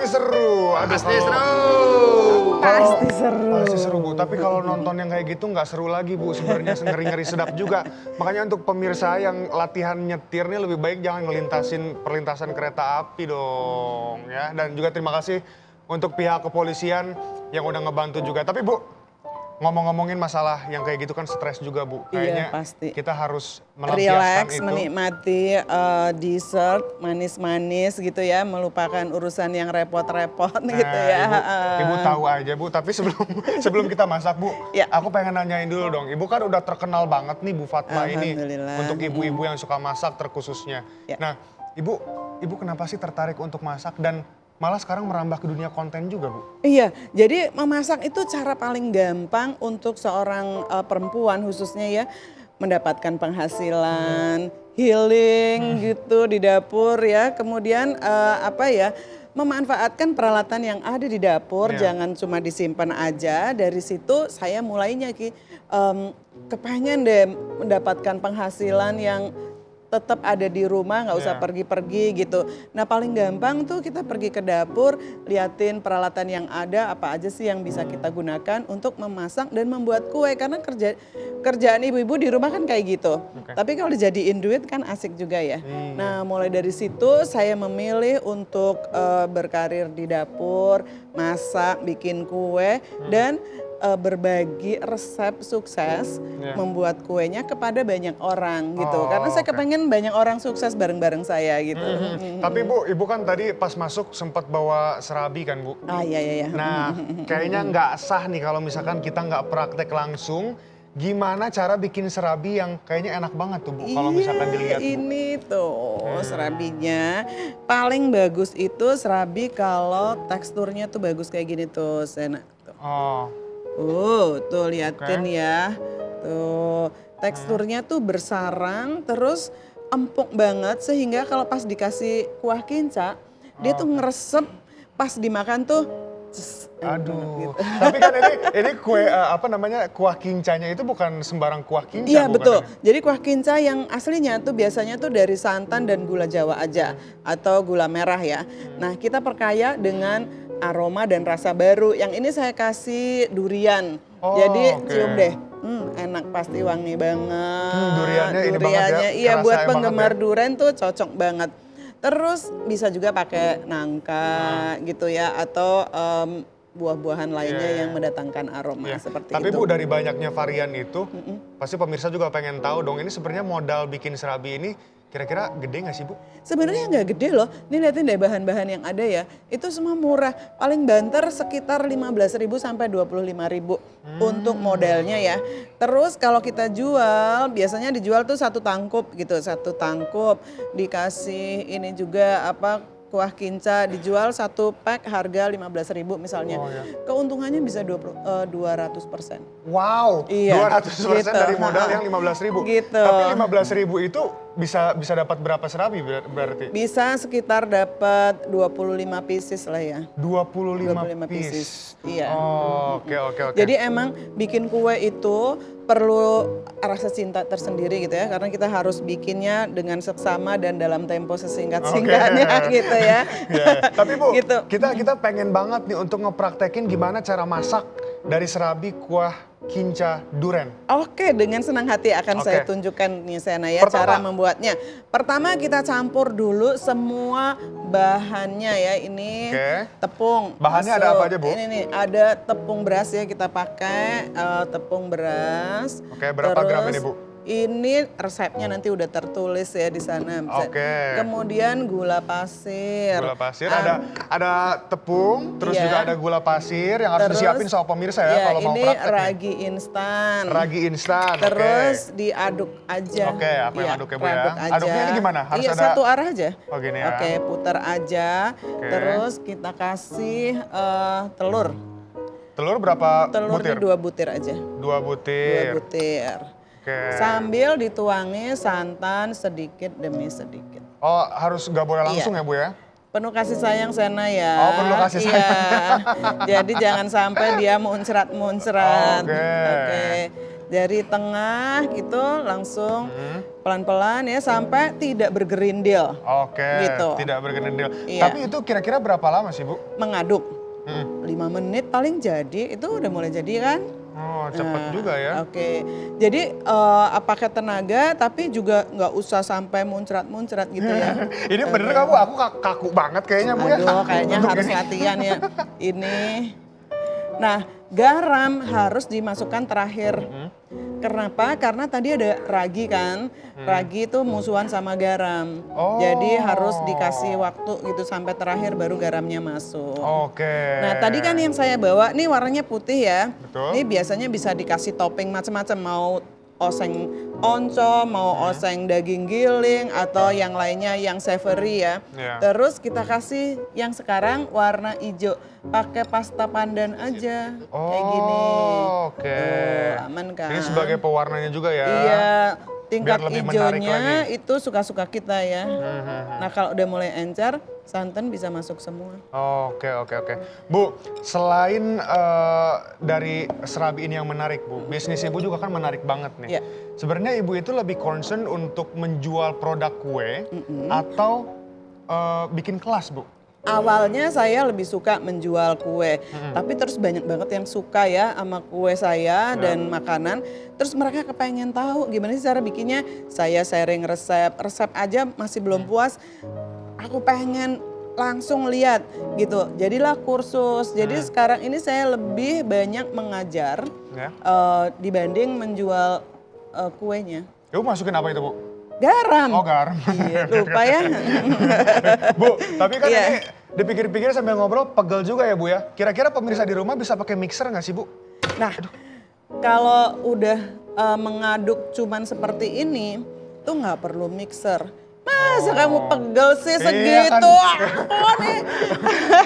seru. Pasti seru. Pasti seru. Pasti seru Bu, tapi kalau nonton yang kayak gitu nggak seru lagi Bu, sebenarnya ngeri-ngeri sedap juga. Makanya untuk pemirsa yang latihan nyetir nih lebih baik jangan ngelintasin perlintasan kereta api dong ya. Dan juga terima kasih untuk pihak kepolisian yang udah ngebantu juga. Tapi Bu, ngomong-ngomongin masalah yang kayak gitu kan stres juga Bu. Kayaknya pasti. kita harus melampiaskan Relax, itu. menikmati dessert manis-manis gitu ya, melupakan urusan yang repot-repot gitu ya. Ibu tahu aja Bu, tapi sebelum kita masak Bu, Ya. aku pengen nanyain dulu dong. Ibu kan udah terkenal banget nih Bu Fatma ini Alhamdulillah. untuk ibu-ibu yang suka masak terkhususnya. Ya. Nah, Ibu kenapa sih tertarik untuk masak dan malah sekarang merambah ke dunia konten juga Bu? Iya, jadi memasak itu cara paling gampang untuk seorang perempuan khususnya ya, mendapatkan penghasilan, healing gitu di dapur ya. Kemudian memanfaatkan peralatan yang ada di dapur, jangan cuma disimpan aja. Dari situ saya mulainya kepengen deh mendapatkan penghasilan yang tetap ada di rumah, nggak usah pergi-pergi gitu. Nah paling gampang tuh kita pergi ke dapur, liatin peralatan yang ada, apa aja sih yang bisa kita gunakan untuk memasak dan membuat kue. Karena kerjaan ibu-ibu di rumah kan kayak gitu. Tapi kalau dijadiin duit kan asik juga ya. Nah mulai dari situ saya memilih untuk berkarir di dapur, masak, bikin kue, dan berbagi resep sukses membuat kuenya kepada banyak orang gitu. Karena saya kepengen banyak orang sukses bareng-bareng saya gitu. Tapi Bu, Ibu kan tadi pas masuk sempat bawa serabi kan Bu? Iya. Nah, kayaknya nggak sah nih kalau misalkan kita nggak praktek langsung. Gimana cara bikin serabi yang kayaknya enak banget tuh Bu, kalau misalkan dilihat Bu? Ini tuh serabinya. Paling bagus itu serabi kalau teksturnya tuh bagus kayak gini tuh, Sena. Tuh liatin ya. Tuh teksturnya tuh bersarang terus empuk banget sehingga kalau pas dikasih kuah kinca dia tuh ngeresep pas dimakan tuh. Aduh, tapi kan ini kue kuah kincanya itu bukan sembarang kuah kinca. Iya Bu, betul, katanya. jadi kuah kinca yang aslinya tuh biasanya tuh dari santan dan gula Jawa aja atau gula merah ya. Nah kita perkaya dengan aroma dan rasa baru. Yang ini saya kasih durian, jadi cium deh. Enak pasti wangi banget. Duriannya ini banget ya, Iya kerasa buat banget penggemar ya. durian tuh cocok banget. Terus bisa juga pakai nangka gitu ya atau buah-buahan lainnya yang mendatangkan aroma seperti Tapi itu. Bu, dari banyaknya varian itu, pasti pemirsa juga pengen tahu dong, ini sebenarnya modal bikin serabi ini kira-kira gede nggak sih Bu? Sebenarnya nggak gede loh, ini liatin deh bahan-bahan yang ada ya, itu semua murah. Paling banter sekitar 15.000 sampai 25.000 untuk modelnya ya. Terus kalau kita jual, biasanya dijual tuh satu tangkup gitu, satu tangkup dikasih ini juga kuah kinca dijual satu pack harga 15.000 misalnya. Keuntungannya bisa 200%. Wow, Iya, 200% gitu. dari modal yang 15.000. Gitu. Tapi 15.000 itu bisa dapat berapa serabi berarti? Bisa sekitar dapat 25 pieces lah ya. 25 piece. Iya. Oke. Jadi emang bikin kue itu perlu rasa cinta tersendiri gitu ya. Karena kita harus bikinnya dengan seksama dan dalam tempo sesingkat-singkatnya gitu ya. Tapi Bu, Gitu. kita pengen banget nih untuk ngepraktekin gimana cara masak dari serabi kuah kinca duren. Oke, dengan senang hati akan saya tunjukkan nih Sena ya cara membuatnya. Pertama kita campur dulu semua bahannya ya. Ini tepung. Bahannya ada apa aja Bu? Ini nih ada tepung beras ya kita pakai tepung beras. Oke, berapa gram ini Bu? Ini resepnya nanti udah tertulis ya di sana. Kemudian gula pasir. Gula pasir, ada tepung, terus juga ada gula pasir yang harus disiapin sama pemirsa ya kalau mau ini praktek. ragi instan. Ragi instan, Terus diaduk aja. Oke, aku yang aduk ya Bu ya. aduk aja. Aduknya ini gimana? Harus iya, ada satu arah aja. Oh gini ya. Oke, putar aja. Terus kita kasih telur. Telur berapa Telurnya butir? 2 butir aja. 2 butir. 2 butir. Oke. Sambil dituangi santan sedikit demi sedikit. Oh, harus nggak boleh langsung ya Bu ya? Penuh kasih sayang Sena ya. Oh, penuh kasih sayang. Iya. Jadi jangan sampai dia muncrat-muncrat. Oke. Dari tengah gitu langsung pelan-pelan ya sampai tidak bergerindil. Oke, Gitu. tidak bergerindil. Iya. Tapi itu kira-kira berapa lama sih, Bu? Mengaduk. 5 menit paling jadi, itu udah mulai jadi kan? Oh, cepet juga ya. Oke, jadi pakai tenaga tapi juga nggak usah sampai muncrat-muncrat gitu ya. Ini bener nggak, Bu? Aku kaku banget kayaknya, Bu ya. Aduh, kayaknya Untuk harus ini. latihan ya. Ini. Nah, garam harus dimasukkan terakhir. Kenapa? Karena tadi ada ragi kan. Ragi itu musuhan sama garam. Oh. Jadi harus dikasih waktu gitu sampai terakhir baru garamnya masuk. Oke. Nah, tadi kan yang saya bawa nih warnanya putih ya. Betul. Ini biasanya bisa dikasih topping macam-macam, mau oseng oncom, mau oseng daging giling atau yang lainnya yang savory ya. Iya. Terus kita kasih yang sekarang warna hijau, pakai pasta pandan aja kayak gini. Oke. Tuh, aman kan? Ini sebagai pewarnanya juga ya. Iya, tingkat Biar lebih menarik hijaunya lagi. itu suka-suka kita ya. Nah, kalau udah mulai encer, santan bisa masuk semua. Oke. Bu, selain dari serabi ini yang menarik, Bu, bisnis Ibu juga kan menarik banget nih. Iya. Sebenarnya Ibu itu lebih concern untuk menjual produk kue atau bikin kelas, Bu? Awalnya saya lebih suka menjual kue, tapi terus banyak banget yang suka ya sama kue saya dan makanan. Terus mereka kepengen tahu gimana sih cara bikinnya. Saya sharing resep aja masih belum puas. Aku pengen langsung lihat gitu. Jadilah kursus. Jadi sekarang ini saya lebih banyak mengajar Ya. dibanding menjual kuenya. Ibu masukin apa itu, Bu? Garam. Oh, garam. Iya, lupa ya. Bu, tapi kan Iya. ini dipikir-pikir sambil ngobrol pegel juga ya, Bu ya. Kira-kira pemirsa di rumah bisa pakai mixer nggak sih, Bu? Nah, kalau udah mengaduk cuman seperti ini, tuh nggak perlu mixer. Masa kamu pegel sih Iya kan. segitu? Apa nih?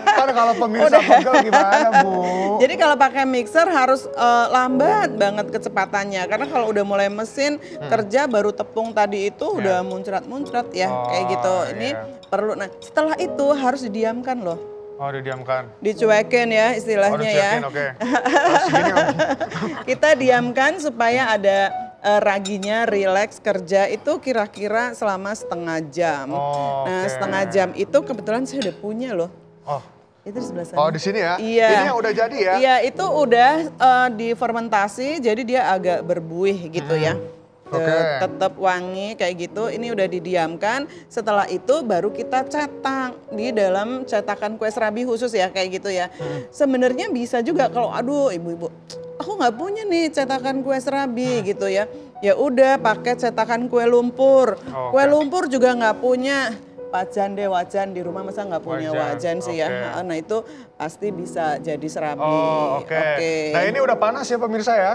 Kan kalau pemirsa pegel gimana, Bu? Jadi kalau pakai mixer harus lambat banget kecepatannya. Karena kalau udah mulai mesin kerja baru tepung tadi itu udah muncrat-muncrat ya kayak gitu. Ini iya. perlu. Nah, setelah itu harus didiamkan loh. Oh, didiamkan. Dicuekin ya istilahnya ya. dicuekin, oke. Terus gini, Om. Kita diamkan supaya ada raginya rileks kerja itu kira-kira selama setengah jam. Oh, Nah, oke. setengah jam itu kebetulan saya udah punya loh. Oh, Itu di sebelah sana. oh, di sini ya? Iya. Ini yang udah jadi ya? Iya, itu udah difermentasi jadi dia agak berbuih gitu ya. Oke. Tetap wangi kayak gitu. Ini udah didiamkan. Setelah itu baru kita cetak di dalam cetakan kue serabi khusus ya kayak gitu ya. Sebenarnya bisa juga kalau aduh ibu-ibu, aku nggak punya nih cetakan kue serabi gitu ya. Ya udah pakai cetakan kue lumpur. Oke. Kue lumpur juga nggak punya. Wajan deh, wajan di rumah masa nggak punya Wajan, wajan sih ya. oke. Nah itu pasti bisa jadi serabi. Oh, oke. Nah, ini udah panas ya pemirsa ya?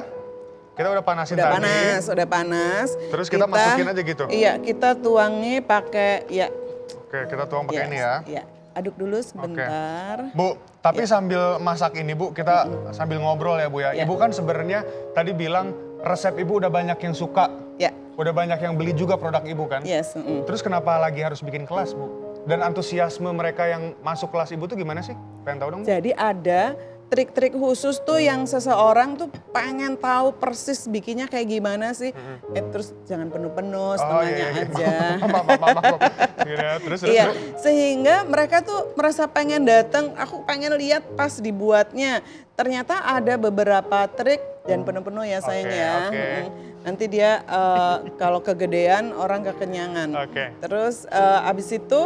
Kita udah panasin Udah tadi. panas, udah panas. Terus kita masukin aja gitu? Iya, kita tuangi pakai ya. Oke, kita tuang pakai ini ya. Iya, aduk dulu sebentar. Bu, tapi sambil masak ini Bu, kita sambil ngobrol ya Bu ya. Iya. Ibu kan sebenarnya tadi bilang resep Ibu udah banyak yang suka. Ya, Udah banyak yang beli juga produk Ibu kan? yes. Terus kenapa lagi harus bikin kelas Bu? Dan antusiasme mereka yang masuk kelas Ibu tuh gimana sih? Pengen tahu dong Bu? Jadi ada trik-trik khusus tuh yang seseorang tuh pengen tahu persis bikinnya kayak gimana sih. Terus jangan penuh-penuh, setengahnya aja. Maaf. Terus. Iya, sehingga mereka tuh merasa pengen datang, aku pengen lihat pas dibuatnya. Ternyata ada beberapa trik dan penuh-penuh ya sayang Oke, ya. oke. Nanti dia kalau kegedean orang kekenyangan. Oke. Terus abis itu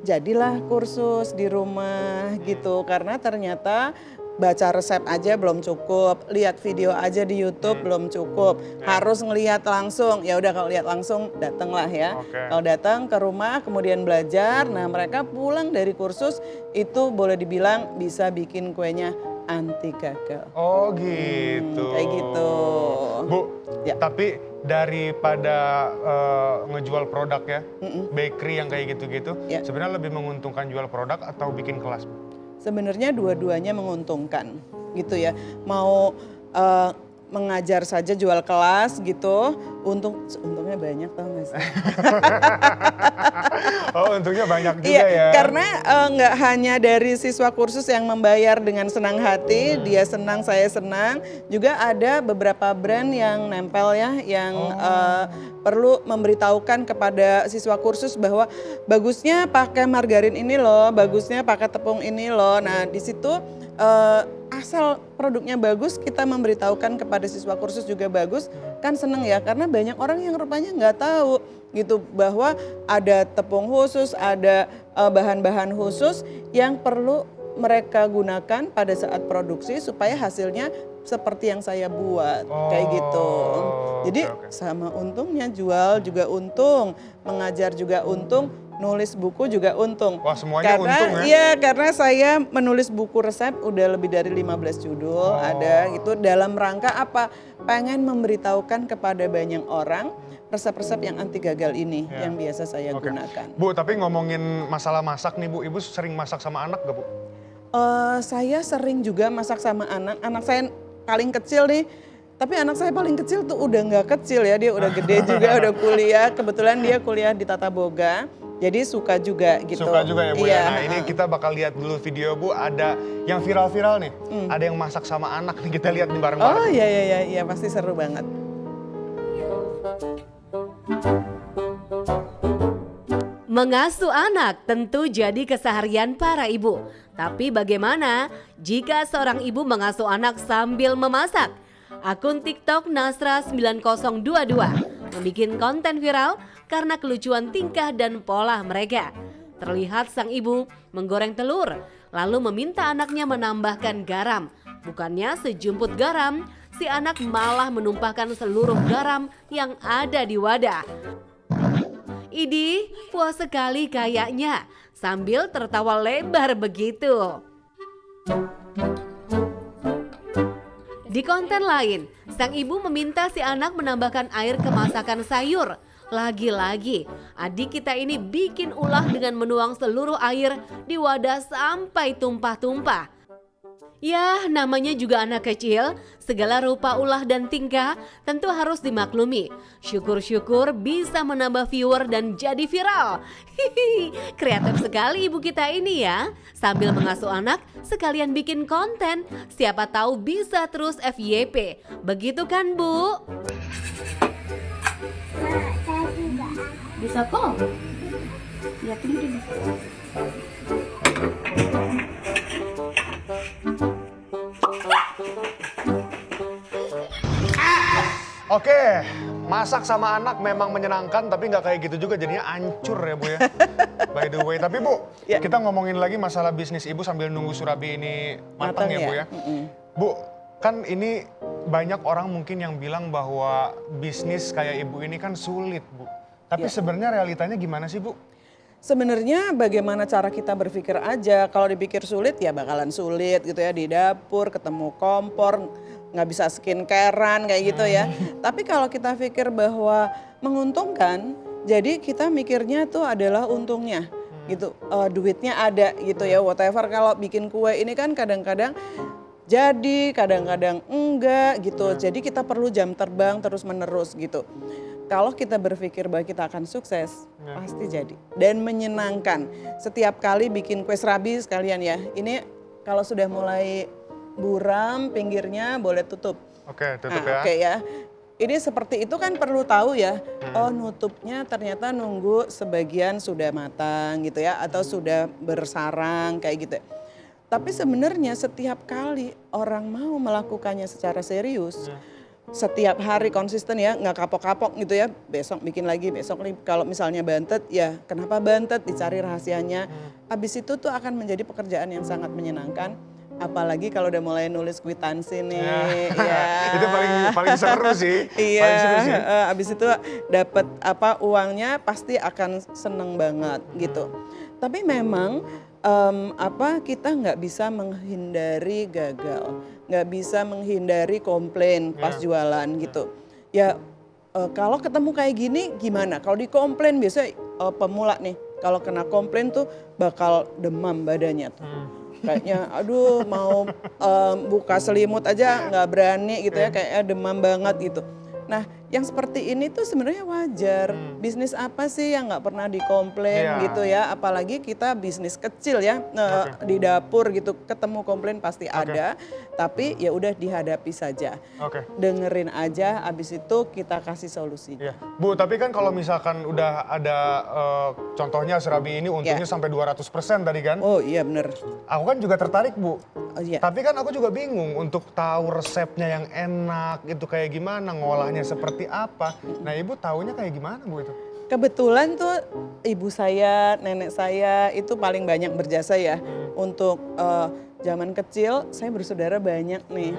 jadilah kursus di rumah gitu. Karena ternyata baca resep aja belum cukup, lihat video aja di YouTube belum cukup, harus ngelihat langsung. Ya udah kalau lihat langsung datanglah ya. Oke. Kalau datang ke rumah kemudian belajar, nah mereka pulang dari kursus itu boleh dibilang bisa bikin kuenya anti gagal. Oh gitu. Kayak gitu. Bu, Ya. tapi daripada ngejual produk ya, bakery yang kayak gitu-gitu, Ya. sebenarnya lebih menguntungkan jual produk atau bikin kelas? Bu? Sebenarnya dua-duanya menguntungkan gitu ya. Mau mengajar saja jual kelas gitu, untungnya banyak tau gak sih? Oh, untungnya banyak juga Iya, ya. karena nggak hanya dari siswa kursus yang membayar dengan senang hati, dia senang, saya senang, juga ada beberapa brand yang nempel ya, yang perlu memberitahukan kepada siswa kursus bahwa bagusnya pakai margarin ini loh, bagusnya pakai tepung ini loh. Nah, di situ asal produknya bagus, kita memberitahukan kepada siswa kursus juga bagus, kan seneng ya, karena banyak orang yang rupanya nggak tahu gitu bahwa ada tepung khusus, ada bahan-bahan khusus yang perlu mereka gunakan pada saat produksi supaya hasilnya seperti yang saya buat, kayak gitu. Jadi sama untungnya, jual juga untung, mengajar juga untung, nulis buku juga untung. Wah, semuanya Karena, untung ya? Iya, karena saya menulis buku resep udah lebih dari 15 judul, ada gitu dalam rangka apa? Pengen memberitahukan kepada banyak orang resep-resep yang anti gagal ini yang biasa saya gunakan. Bu, tapi ngomongin masalah masak nih Bu, Ibu sering masak sama anak gak Bu? Saya sering juga masak sama anak saya paling kecil nih. Tapi anak saya paling kecil tuh udah nggak kecil ya, dia udah gede juga, udah kuliah. Kebetulan dia kuliah di Tata Boga, jadi suka juga gitu. Suka juga ya Bu Iya. ya. Nah ini kita bakal lihat dulu video Bu, ada yang viral-viral nih. Ada yang masak sama anak nih, kita lihat nih bareng-bareng. Oh iya, pasti seru banget. Mengasuh anak tentu jadi keseharian para ibu. Tapi bagaimana jika seorang ibu mengasuh anak sambil memasak? Akun TikTok Nasra9022 membuat konten viral karena kelucuan tingkah dan pola mereka. Terlihat sang ibu menggoreng telur, lalu meminta anaknya menambahkan garam. Bukannya sejumput garam, si anak malah menumpahkan seluruh garam yang ada di wadah. Idih, puas sekali kayaknya, sambil tertawa lebar begitu. Di konten lain, sang ibu meminta si anak menambahkan air ke masakan sayur. Lagi-lagi, adik kita ini bikin ulah dengan menuang seluruh air di wadah sampai tumpah-tumpah. Ya, namanya juga anak kecil, segala rupa ulah dan tingkah tentu harus dimaklumi. Syukur-syukur bisa menambah viewer dan jadi viral. Hihi, kreatif sekali ibu kita ini ya. Sambil mengasuh anak, sekalian bikin konten. Siapa tahu bisa terus FYP. Begitu kan, Bu? Bisa kok. Yakin dia bisa. Oke, masak sama anak memang menyenangkan tapi nggak kayak gitu juga, jadinya hancur ya Bu ya. By the way, tapi Bu, kita ngomongin lagi masalah bisnis Ibu sambil nunggu surabi ini matang ya Bu ya. Bu, kan ini banyak orang mungkin yang bilang bahwa bisnis kayak Ibu ini kan sulit Bu. Tapi sebenarnya realitanya gimana sih Bu? Sebenarnya bagaimana cara kita berpikir aja, kalau dipikir sulit ya bakalan sulit gitu ya, di dapur ketemu kompor, nggak bisa skincarean kayak gitu ya. Tapi kalau kita pikir bahwa menguntungkan, jadi kita mikirnya tuh adalah untungnya gitu, duitnya ada gitu ya, whatever. Kalau bikin kue ini kan kadang-kadang jadi, kadang-kadang enggak gitu. Jadi kita perlu jam terbang terus menerus gitu. Kalau kita berpikir bahwa kita akan sukses, pasti jadi. Dan menyenangkan. Setiap kali bikin kue serabi sekalian ya, ini kalau sudah mulai buram pinggirnya boleh tutup. Oke, tutup ya. Oke ya. Ini seperti itu kan perlu tahu ya. Oh, nutupnya ternyata nunggu sebagian sudah matang gitu ya, atau sudah bersarang kayak gitu. Tapi sebenarnya setiap kali orang mau melakukannya secara serius, setiap hari konsisten ya, nggak kapok-kapok gitu ya, besok bikin lagi, besok kalau misalnya bantet ya kenapa bantet, dicari rahasianya. Habis itu tuh akan menjadi pekerjaan yang sangat menyenangkan. Apalagi kalau udah mulai nulis kwitansi nih, Itu paling seru sih. Iya, Paling seru sih. abis itu dapat uangnya pasti akan seneng banget gitu. Tapi memang kita nggak bisa menghindari gagal, nggak bisa menghindari komplain pas jualan gitu. Ya kalau ketemu kayak gini gimana? Kalau dikomplain biasanya pemula nih, kalau kena komplain tuh bakal demam badannya tuh. Kayaknya aduh mau buka selimut aja nggak berani gitu ya, kayaknya demam banget gitu. Nah yang seperti ini tuh sebenarnya wajar. Bisnis apa sih yang nggak pernah dikomplain Iya. gitu ya? Apalagi kita bisnis kecil ya, di dapur gitu, ketemu komplain pasti ada. Tapi ya udah dihadapi saja. Oke. Dengerin aja, abis itu kita kasih solusi. Iya. Bu, tapi kan kalau misalkan udah ada contohnya serabi ini untungnya sampai 200% tadi kan. Oh iya bener. Aku kan juga tertarik, Bu. Oh, iya. Tapi kan aku juga bingung untuk tahu resepnya yang enak itu kayak gimana, ngolahnya seperti apa. Nah, Ibu taunya kayak gimana, Bu itu? Kebetulan tuh ibu saya, nenek saya itu paling banyak berjasa ya. Untuk zaman kecil saya bersaudara banyak nih.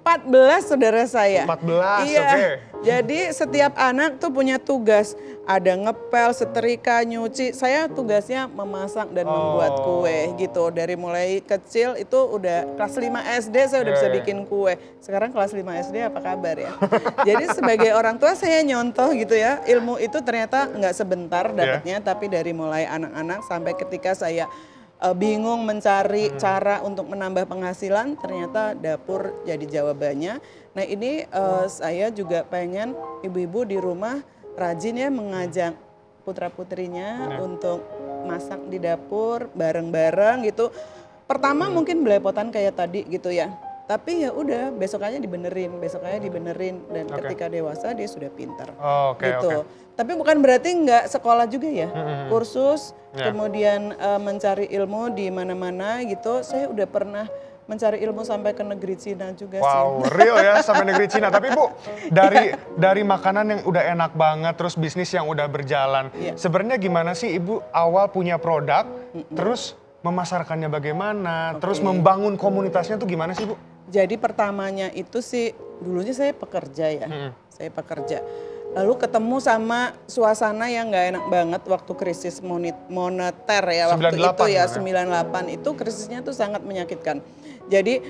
14 saudara saya. 14, iya. oke. Jadi setiap anak tuh punya tugas. Ada ngepel, setrika, nyuci. Saya tugasnya memasak dan membuat kue gitu. Dari mulai kecil itu udah kelas 5 SD saya udah bisa bikin kue. Sekarang kelas 5 SD apa kabar ya? Jadi sebagai orang tua saya nyontoh gitu ya. Ilmu itu ternyata nggak sebentar dapatnya. Tapi dari mulai anak-anak sampai ketika saya bingung mencari cara untuk menambah penghasilan, ternyata dapur jadi jawabannya. Nah ini saya juga pengen ibu-ibu di rumah rajin ya mengajak putra-putrinya untuk masak di dapur bareng-bareng gitu. Pertama mungkin belepotan kayak tadi gitu ya. Tapi ya udah besokannya dibenerin dan ketika dewasa dia sudah pintar. Gitu. Tapi bukan berarti nggak sekolah juga ya. Kursus, kemudian mencari ilmu di mana-mana gitu. Saya udah pernah mencari ilmu sampai ke negeri Cina juga sih. Wow, real ya sampai negeri Cina. Tapi Bu, dari makanan yang udah enak banget, terus bisnis yang udah berjalan. Sebenarnya gimana sih Ibu awal punya produk, terus memasarkannya bagaimana, terus membangun komunitasnya tuh gimana sih Bu? Jadi pertamanya itu sih, dulunya saya pekerja ya. Saya pekerja. Lalu ketemu sama suasana yang nggak enak banget waktu krisis moneter ya. Waktu 98 itu ya, kan, 98 itu krisisnya tuh sangat menyakitkan. Jadi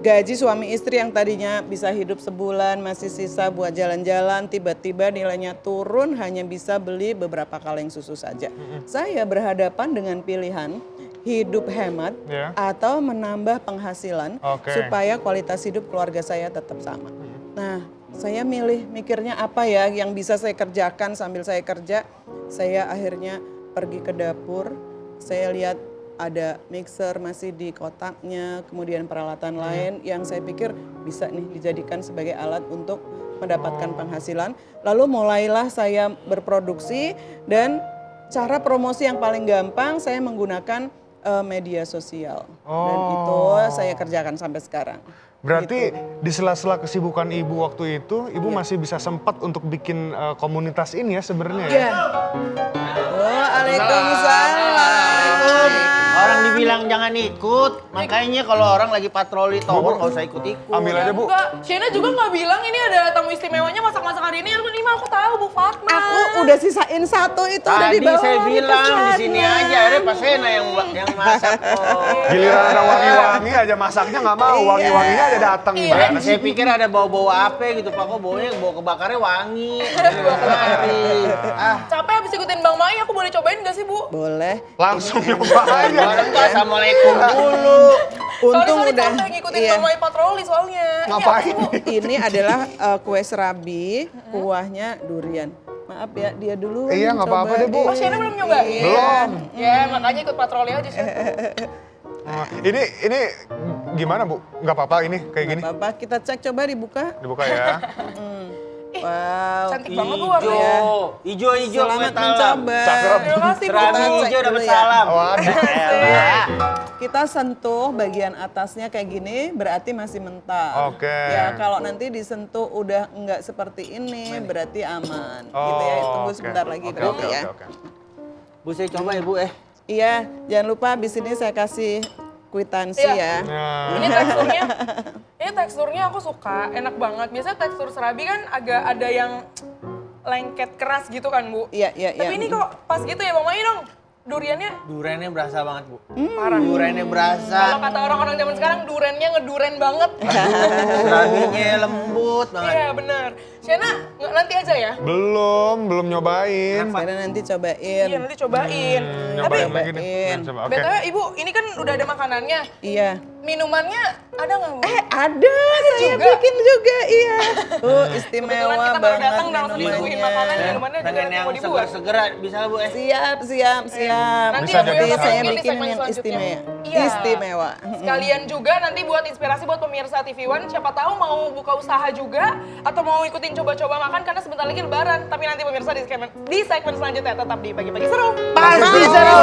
gaji suami istri yang tadinya bisa hidup sebulan masih sisa buat jalan-jalan, tiba-tiba nilainya turun hanya bisa beli beberapa kaleng susu saja. Saya berhadapan dengan pilihan hidup hemat atau menambah penghasilan supaya kualitas hidup keluarga saya tetap sama. Nah, saya mikirnya apa ya yang bisa saya kerjakan sambil saya kerja. Saya akhirnya pergi ke dapur, saya lihat ada mixer masih di kotaknya, kemudian peralatan lain yang saya pikir bisa nih dijadikan sebagai alat untuk mendapatkan penghasilan. Lalu mulailah saya berproduksi dan cara promosi yang paling gampang saya menggunakan media sosial. Dan itu saya kerjakan sampai sekarang. Berarti di sela-sela kesibukan Ibu waktu itu, Ibu masih bisa sempat untuk bikin komunitas ini ya sebenarnya ya? Iya. Waalaikumsalam. Orang dibilang jangan ikut, makanya kalau orang lagi patroli tower nggak usah ikut-ikut. Ambil aja Bu. Enggak, Shena juga nggak bilang ini ada tamu istimewanya masak-masak hari ini. Ini mah aku tahu Bu Fatma. Aku udah sisain satu itu udah Tadi dibawa. saya bilang di sini aja, akhirnya Pak Sena yang masak. Giliran ada wangi-wangi aja masaknya nggak mau, wangi-wanginya aja datang gimana sih? Saya pikir ada bau-bau apa gitu, Pak, kok baunya bau kebakarnya wangi. Bau kemari. Capek habis ikutin Bang Mai, aku boleh cobain nggak sih Bu? Boleh. Langsung nyoba aja. Assalamualaikum dulu. Untung Sorry, udah. capek ngikutin Bang Mai patroli soalnya. Ngapain? Ini adalah kue serabi, kuahnya durian. Maaf ya, dia dulu. Iya, nggak apa-apa deh, Bu. Oh, Shena belum nyobain? Belum. Ya, makanya ikut patroli aja sih. Ini gimana Bu? Nggak apa-apa ini kayak gini? Apa kita cek coba dibuka. Dibuka ya. Wow. Cantik banget Bu warnanya. Ijo Selamat kue talam. mencoba. Cakep. Terima kasih Bu. Serabi Kita cek hijau dapat dulu ya. salam. Waduh. Kita sentuh bagian atasnya kayak gini berarti masih mentah. Oke. Ya kalau nanti disentuh udah enggak seperti ini berarti aman. Gitu ya. Tunggu oke. sebentar lagi Oke, berarti oke, ya. oke. Bu, saya coba ya Bu. Iya, jangan lupa habis ini saya kasih kwitansi Iya. ya. Ini teksturnya aku suka, enak banget. Biasanya tekstur serabi kan agak ada yang lengket keras gitu kan Bu. Iya, iya, iya. Tapi ini kok pas gitu ya Bang Mai dong. Duriannya Duriannya berasa banget Bu. parah. Duriannya berasa. Kalau kata orang-orang zaman sekarang durennya ngeduren banget. Serabinya lembut banget. Iya bener. Shena nanti aja ya. Belum nyobain. Saya nanti cobain. Iya nanti cobain. Tapi Nyobain lagi nih. Coba, oke. BTW Ibu, ini kan udah ada makanannya. Iya. Minumannya ada nggak Bu? Ada, saya juga? bikin juga, iya. Istimewa Kebetulan kita baru banget datang langsung disuguhin makanan, minumannya juga Pengen nanti yang mau dibuat. seger-seger bisa Bu Siap. Nanti Bisa ya Bu jadi ya, tahu. saya mungkin di bikin segmen yang selanjutnya. istimewa. Iya. Istimewa. Sekalian juga nanti buat inspirasi buat pemirsa TV One, siapa tahu mau buka usaha juga atau mau ikutin coba-coba makan karena sebentar lagi lebaran. Tapi nanti pemirsa di segmen selanjutnya tetap di Pagi-Pagi Seru. Pasti seru.